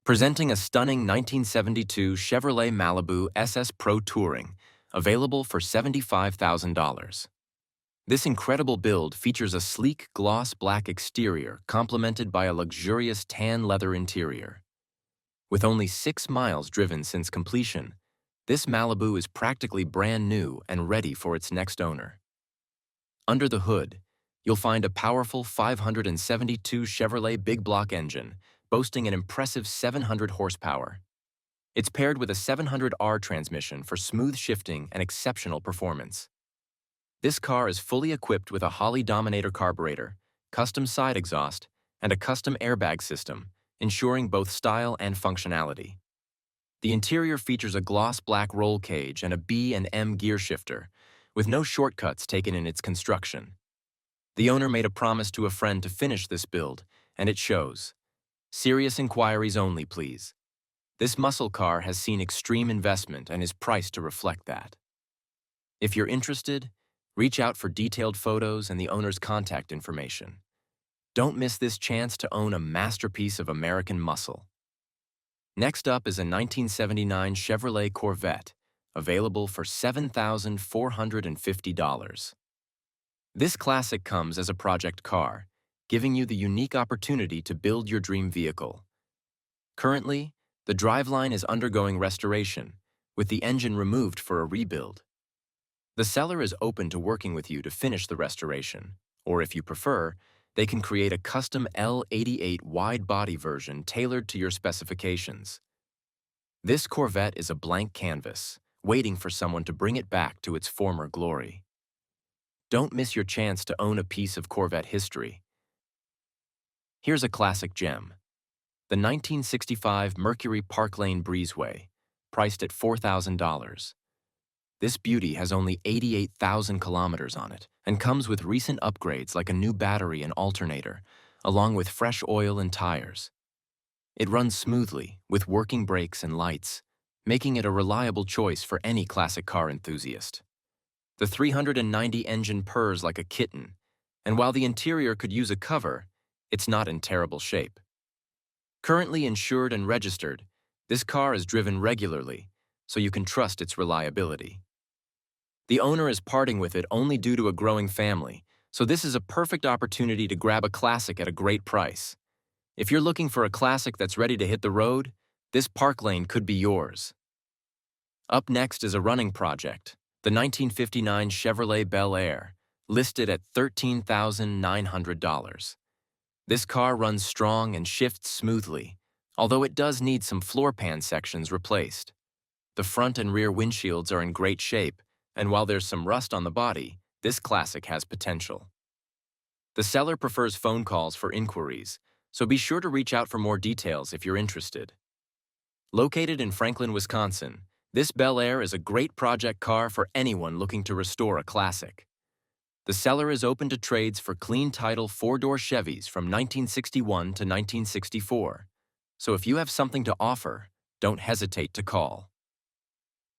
Presenting a stunning 1972 Chevrolet Malibu SS Pro Touring, available for $75,000. This incredible build features a sleek gloss black exterior complemented by a luxurious tan leather interior. With only 6 miles driven since completion, this Malibu is practically brand new and ready for its next owner. Under the hood, you'll find a powerful 572 Chevrolet big block engine, boasting an impressive 700 horsepower. It's paired with a 700R transmission for smooth shifting and exceptional performance. This car is fully equipped with a Holley Dominator carburetor, custom side exhaust, and a custom airbag system, ensuring both style and functionality. The interior features a gloss black roll cage and a B and M gear shifter, with no shortcuts taken in its construction. The owner made a promise to a friend to finish this build, and it shows. Serious inquiries only, please. This muscle car has seen extreme investment and is priced to reflect that. If you're interested, reach out for detailed photos and the owner's contact information. Don't miss this chance to own a masterpiece of American muscle. Next up is a 1979 Chevrolet Corvette, available for $7,450. This classic comes as a project car, giving you the unique opportunity to build your dream vehicle. Currently, the driveline is undergoing restoration, with the engine removed for a rebuild. The seller is open to working with you to finish the restoration, or if you prefer, they can create a custom L88 wide-body version tailored to your specifications. This Corvette is a blank canvas, waiting for someone to bring it back to its former glory. Don't miss your chance to own a piece of Corvette history. Here's a classic gem. The 1965 Mercury parklane breezeway, priced at $4,000. This beauty has only 88,000 kilometers on it and comes with recent upgrades like a new battery and alternator, along with fresh oil and tires. It runs smoothly, with working brakes and lights, making it a reliable choice for any classic car enthusiast. The 390 engine purrs like a kitten, and while the interior could use a cover, it's not in terrible shape. Currently insured and registered, this car is driven regularly, so you can trust its reliability. The owner is parting with it only due to a growing family, so this is a perfect opportunity to grab a classic at a great price. If you're looking for a classic that's ready to hit the road, this parklane could be yours. Up next is a running project, the 1959 Chevrolet Belair, listed at $13,900. This car runs strong and shifts smoothly, although it does need some floor pan sections replaced. The front and rear windshields are in great shape, and while there's some rust on the body, this classic has potential. The seller prefers phone calls for inquiries, so be sure to reach out for more details if you're interested. Located in Franklin, Wisconsin, this Belair is a great project car for anyone looking to restore a classic. The seller is open to trades for clean title 4-door Chevys from 1961 to 1964, so if you have something to offer, don't hesitate to call.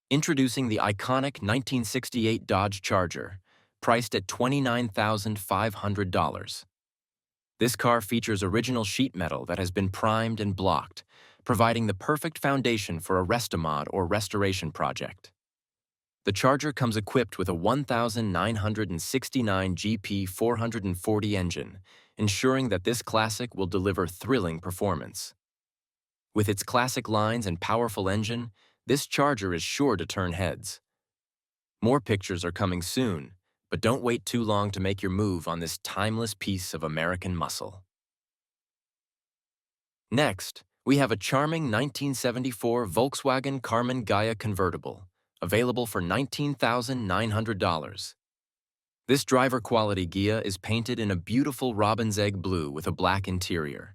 Introducing the iconic 1968 Dodge Charger, priced at $29,500. This car features original sheet metal that has been primed and blocked, providing the perfect foundation for a restomod or restoration project. The Charger comes equipped with a 1,969 GP 440 engine, ensuring that this classic will deliver thrilling performance. With its classic lines and powerful engine, this Charger is sure to turn heads. More pictures are coming soon, but don't wait too long to make your move on this timeless piece of American muscle. Next, we have a charming 1974 Volkswagen Karmann Ghia convertible, available for $19,900. This driver-quality Ghia is painted in a beautiful robin's egg blue with a black interior.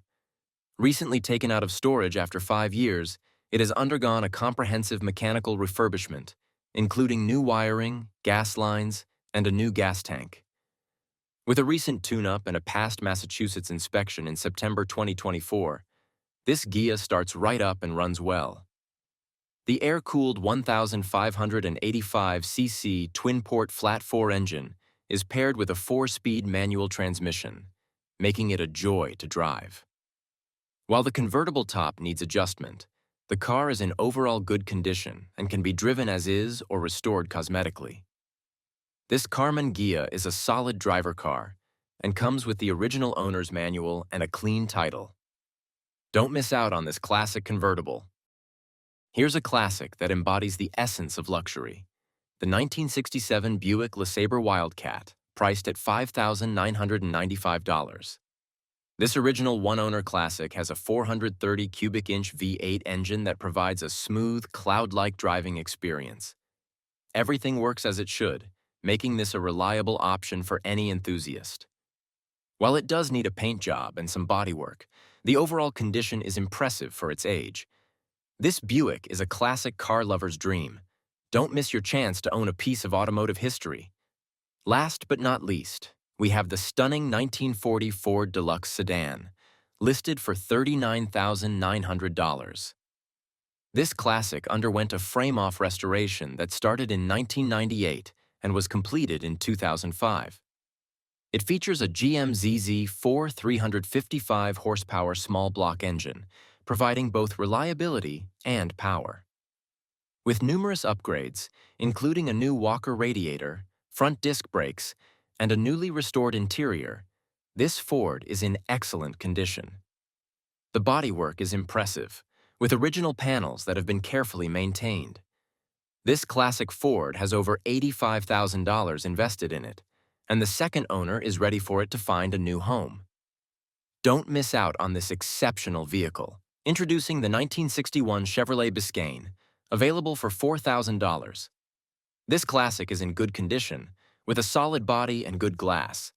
Recently taken out of storage after 5 years, it has undergone a comprehensive mechanical refurbishment, including new wiring, gas lines, and a new gas tank. With a recent tune-up and a past Massachusetts inspection in September 2024, this Ghia starts right up and runs well. The air-cooled 1,585cc twin-port flat-4 engine is paired with a 4-speed manual transmission, making it a joy to drive. While the convertible top needs adjustment, the car is in overall good condition and can be driven as is or restored cosmetically. This Karmann Ghia is a solid driver car and comes with the original owner's manual and a clean title. Don't miss out on this classic convertible. Here's a classic that embodies the essence of luxury: the 1967 Buick LeSabre Wildcat, priced at $5,995. This original one-owner classic has a 430 cubic inch V8 engine that provides a smooth, cloud-like driving experience. Everything works as it should, making this a reliable option for any enthusiast. While it does need a paint job and some bodywork, the overall condition is impressive for its age. This Buick is a classic car lover's dream. Don't miss your chance to own a piece of automotive history. Last but not least, we have the stunning 1940 Ford Deluxe sedan, listed for $39,900. This classic underwent a frame-off restoration that started in 1998 and was completed in 2005. It features a GM-ZZ4 355 horsepower small block engine, providing both reliability and power. With numerous upgrades, including a new Walker radiator, front disc brakes, and a newly restored interior, this Ford is in excellent condition. The bodywork is impressive, with original panels that have been carefully maintained. This classic Ford has over $85,000 invested in it, and the second owner is ready for it to find a new home. Don't miss out on this exceptional vehicle. Introducing the 1961 Chevrolet Biscayne, available for $4,000. This classic is in good condition, with a solid body and good glass.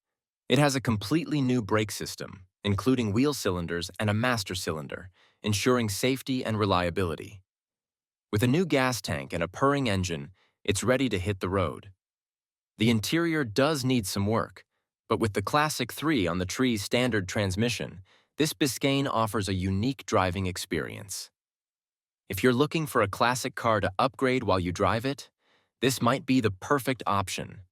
It has a completely new brake system, including wheel cylinders and a master cylinder, ensuring safety and reliability. With a new gas tank and a purring engine, it's ready to hit the road. The interior does need some work, but with the Classic 3 on the tree's standard transmission, this Biscayne offers a unique driving experience. If you're looking for a classic car to upgrade while you drive it, this might be the perfect option.